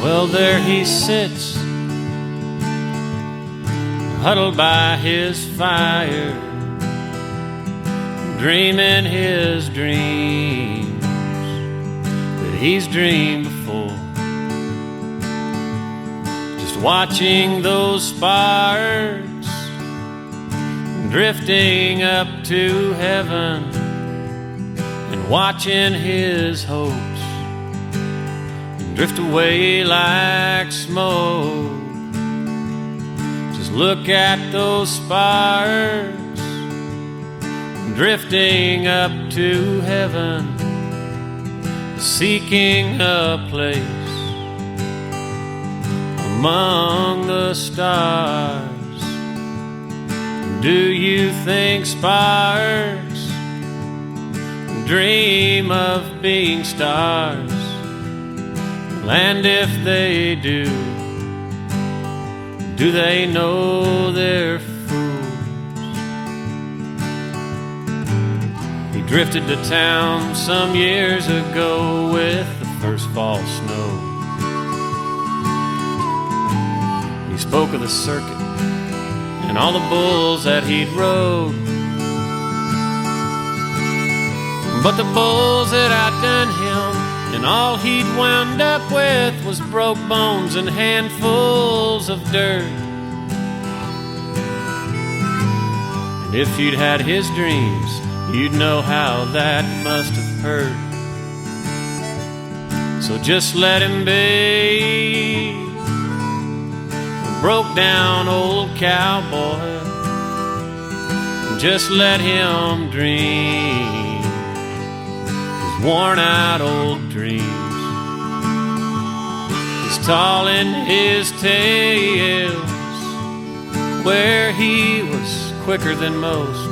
Well, there he sits, huddled by his fire, dreaming his dreams that he's dreamed before. Just watching those sparks drifting up to heaven, and watching his hopes drift away like smoke. Just look at those sparks drifting up to heaven, seeking a place among the stars. Do you think sparks dream of being stars? And if they do they know they're fools? He drifted to town some years ago with the first fall snow. He spoke of the circuit and all the bulls that he'd rode, but the bulls that outdone him, and all he'd wound up with was broke bones and handfuls of dirt. And if you'd had his dreams, you'd know how that must have hurt. So just let him be a broke down old cowboy. Just let him dream worn out old dreams. He's tall in his tales, where he was quicker than most.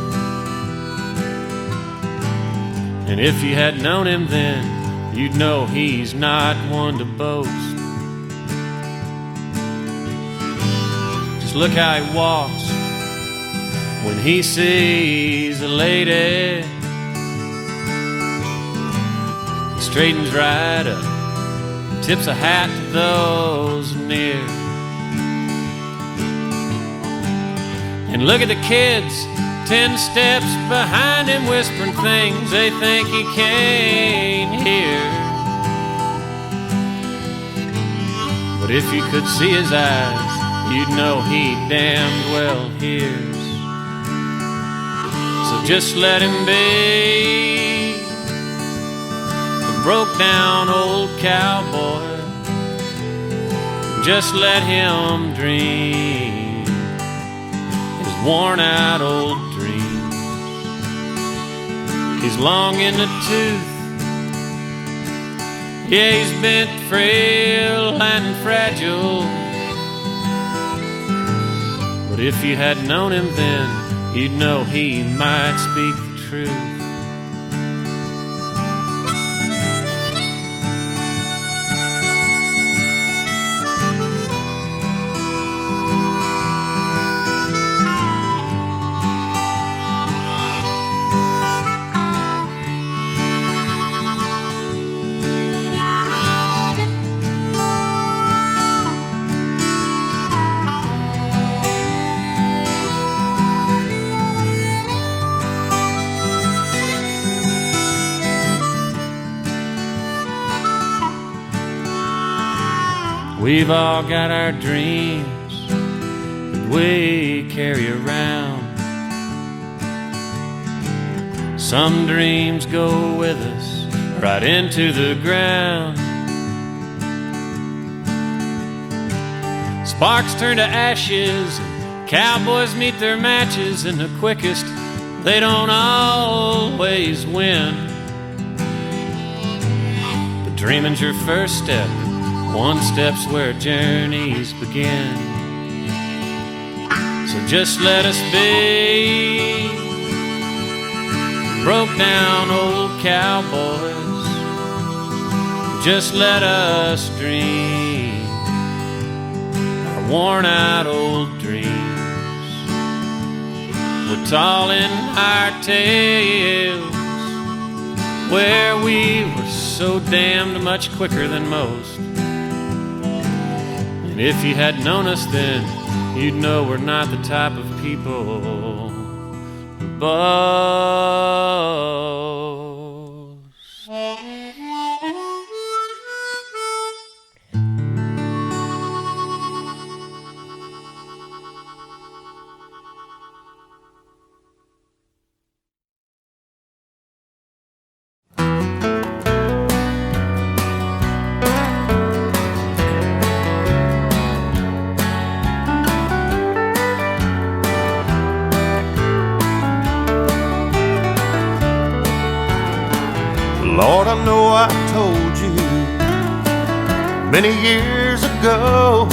And if you had known him then, you'd know he's not one to boast. Just look how he walks when he sees a lady. Straightens right up, tips a hat to those near. And look at the kids 10 steps behind him, whispering things they think he can't hear. But if you could see his eyes, you'd know he damned well hears. So just let him be broke down old cowboy. Just let him dream his worn out old dreams. He's long in the tooth, yeah, he's bent, frail and fragile. But if you had known him then, you'd know he might speak the truth. We've all got our dreams that we carry around. Some dreams go with us right into the ground. Sparks turn to ashes, and cowboys meet their matches, and the quickest, they don't always win. But dreaming's your first step. One step's where journeys begin. So just let us be broke down old cowboys. Just let us dream our worn out old dreams. We're tall in our tales, where we were so damned much quicker than most. And if you had known us then, you'd know we're not the type of people who boast. Lord, I know I told you many years ago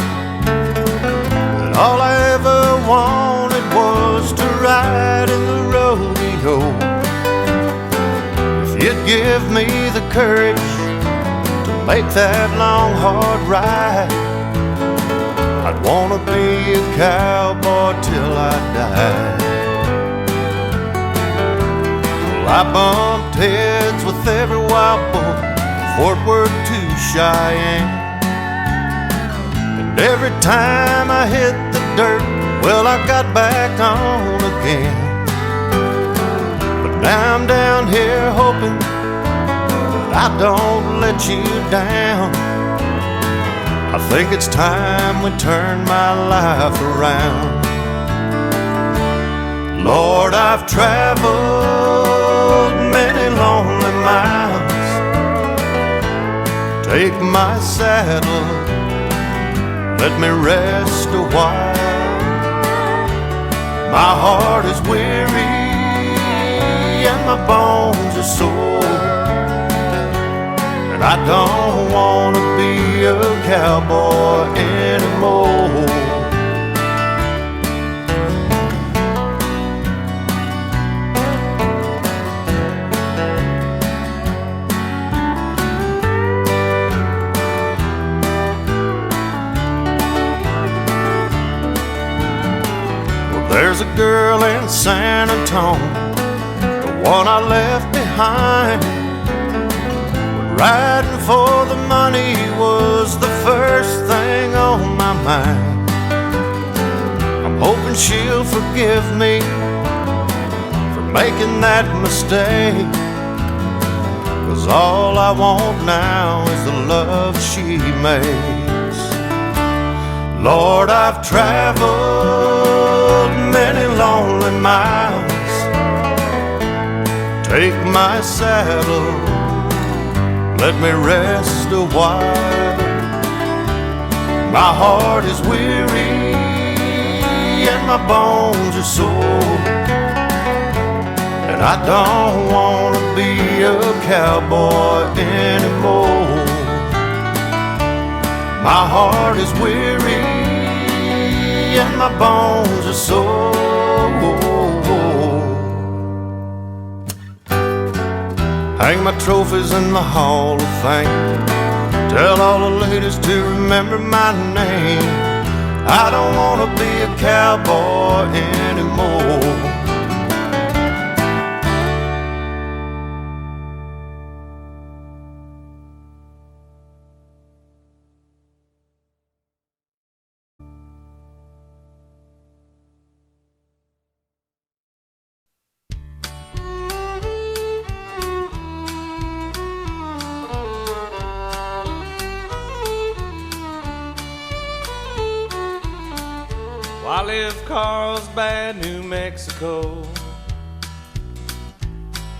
that all I ever wanted was to ride in the rodeo. If you'd give me the courage to make that long, hard ride, I'd want to be a cowboy till I died. I bumped heads with every wild bull from Fort Worth to Cheyenne, and every time I hit the dirt, well, I got back on again. But now I'm down here hoping that I don't let you down. I think it's time we turn my life around. Lord, I've traveled many lonely miles. Take my saddle, let me rest a while. My heart is weary and my bones are sore, and I don't want to be a cowboy anymore. There's a girl in San Antonio, the one I left behind, when riding for the money was the first thing on my mind. I'm hoping she'll forgive me for making that mistake, 'cause all I want now is the love she makes. Lord, I've traveled many lonely miles. Take my saddle, let me rest a while. My heart is weary and my bones are sore, and I don't want to be a cowboy anymore. My heart is weary and my bones are sore. Hang my trophies in the Hall of Fame. Tell all the ladies to remember my name. I don't want to be a cowboy anymore. I live Carlsbad, New Mexico,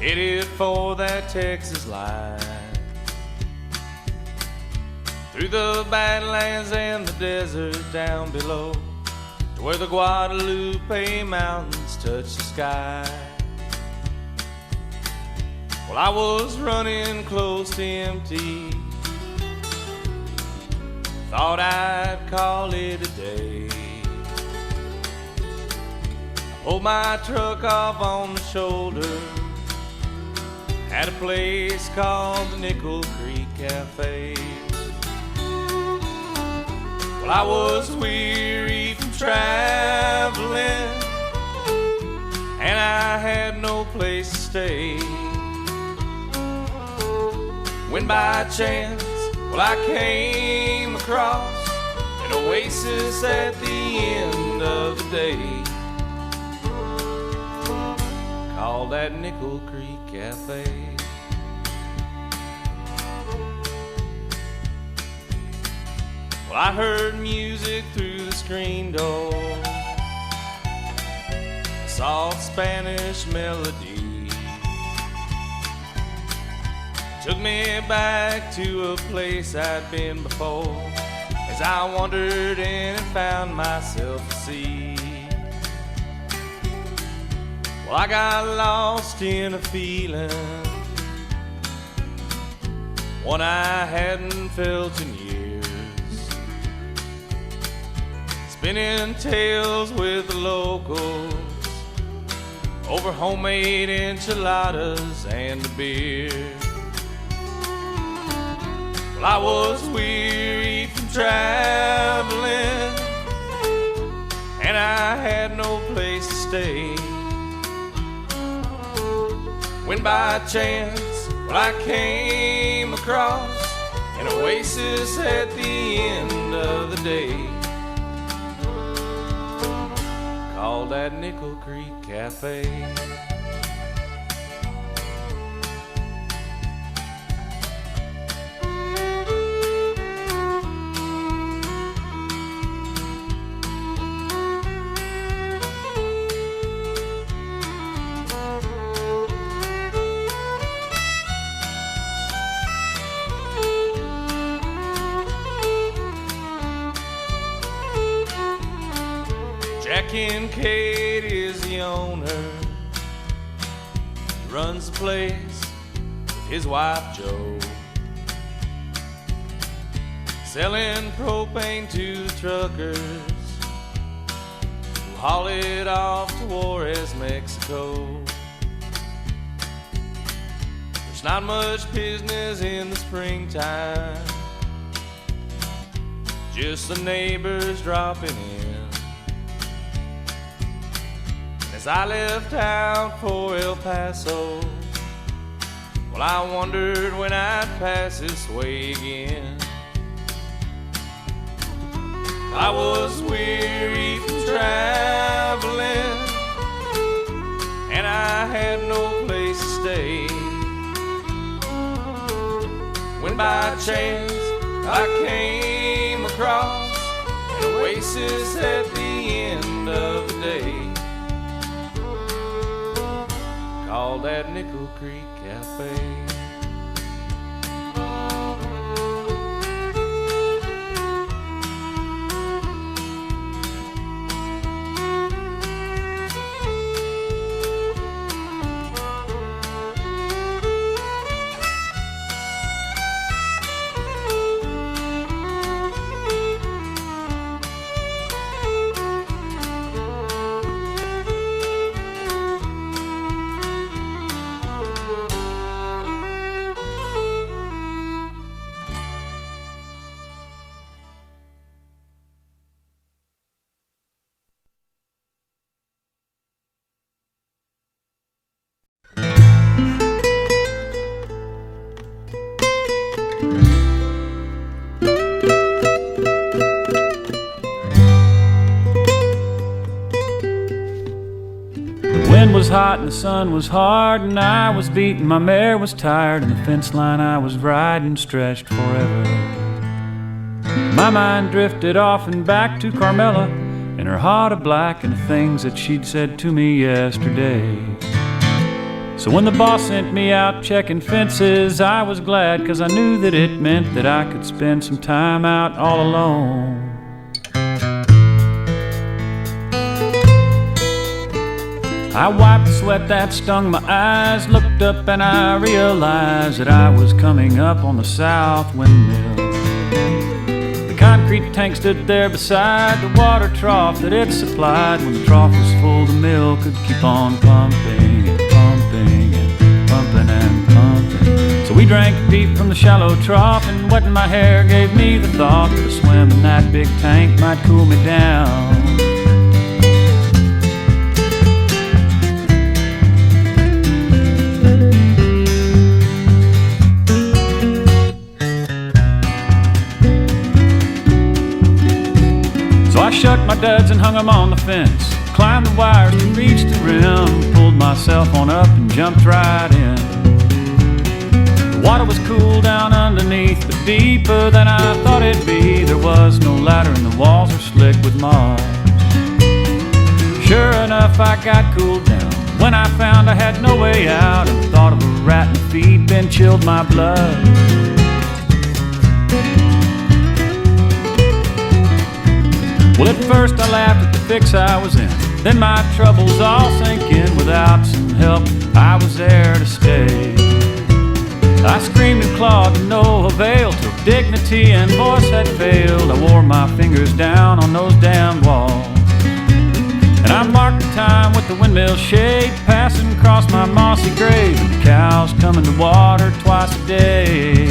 headed for that Texas line. Through the Badlands and the desert down below, to where the Guadalupe Mountains touch the sky. Well, I was running close to empty, thought I'd call it a day. Pulled my truck off on the shoulder at a place called the Nickel Creek Cafe. Well, I was weary from traveling, and I had no place to stay. When by chance, well, I came across an oasis at the end of the day. Call that Nickel Creek Cafe. Well, I heard music through the screen door, a soft Spanish melody took me back to a place I'd been before, as I wandered in and found myself a seat. Well, I got lost in a feeling, one I hadn't felt in years, spinning tales with the locals over homemade enchiladas and a beer. Well, I was weary from traveling, and I had no place to stay, when by chance, well, I came across an oasis at the end of the day, called that Nickel Creek Cafe. Jack Kincaid is the owner, he runs the place with his wife Jo, selling propane to truckers who haul it off to Juarez, Mexico. There's not much business in the springtime, just the neighbors dropping in. As I left out for El Paso, well, I wondered when I'd pass this way again. I was weary from traveling, and I had no place to stay, when by chance I came across an oasis at the end of the day, called that Nickel Creek Cafe. Was hot and the sun was hard and I was beaten, my mare was tired and the fence line I was riding stretched forever. My mind drifted off and back to Carmela and her heart of black and the things that she'd said to me yesterday. So when the boss sent me out checking fences, I was glad, 'cause I knew that it meant that I could spend some time out all alone. I wiped the sweat that stung my eyes, looked up and I realized that I was coming up on the south windmill. The concrete tank stood there beside the water trough that it supplied. When the trough was full, the mill could keep on pumping and pumping and pumping and pumping. So we drank deep from the shallow trough, and wetting my hair gave me the thought that a swim in that big tank might cool me down. shucked my duds and hung them on the fence. Climbed the wires to reach the rim. Pulled myself on up and jumped right in. The water was cool down underneath, but deeper than I thought it'd be. There was no ladder and the walls were slick with moss. Sure enough, I got cooled down when I found I had no way out, and the thought of a rat in the feed then chilled my blood. Well, at first I laughed at the fix I was in. Then my troubles all sank in. Without some help, I was there to stay. I screamed and clawed to no avail, till dignity and voice had failed. I wore my fingers down on those damn walls, and I marked the time with the windmill shade passing across my mossy grave, and the cows coming to water twice a day.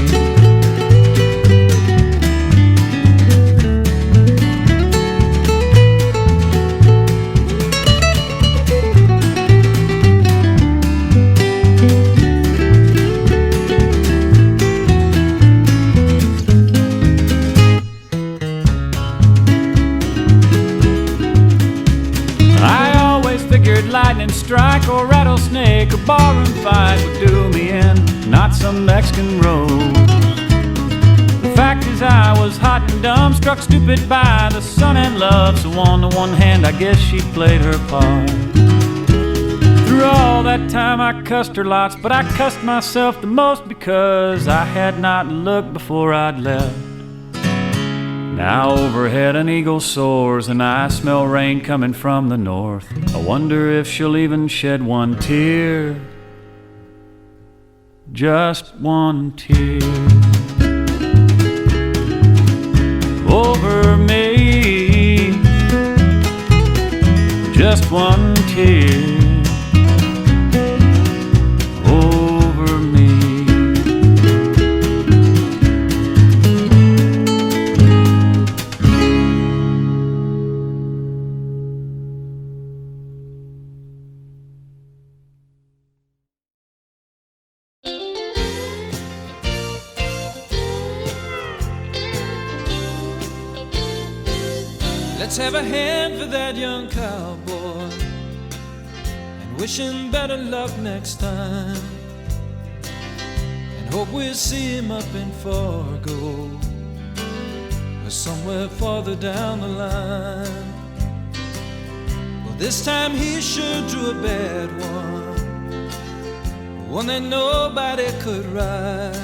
Lightning strike or rattlesnake or barroom fight would do me in, not some Mexican rose. The fact is I was hot and dumb, struck stupid by the sun and love. So on the one hand I guess she played her part. Through all that time I cussed her lots, but I cussed myself the most because I had not looked before I'd left. Now overhead an eagle soars, and I smell rain coming from the north. I wonder if she'll even shed one tear, just one tear, over me, just one tear, over me. Let's have a hand for that young cowboy and wish him better luck next time, and hope we'll see him up in Fargo or somewhere farther down the line. Well, this time he sure drew a bad one that nobody could ride.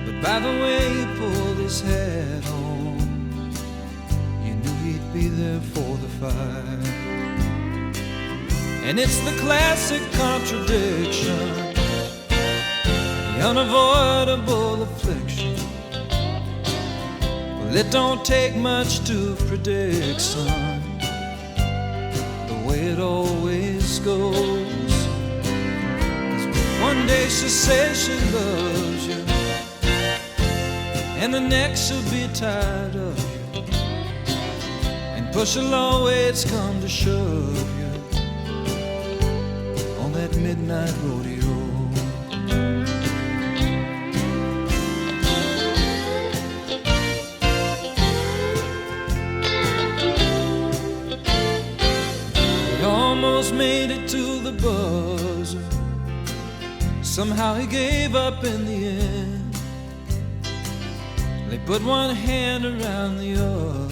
But by the way he pulled his hat on, be there for the fight. And it's the classic contradiction, the unavoidable affliction. Well, it don't take much to predict, son, the way it always goes. 'Cause one day she says she loves you, and the next she'll be tired of you. Push will always come to shove you on that midnight rodeo. He almost made it to the buzzer. Somehow he gave up in the end. They put one hand around the other,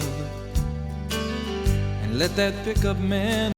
let that pickup man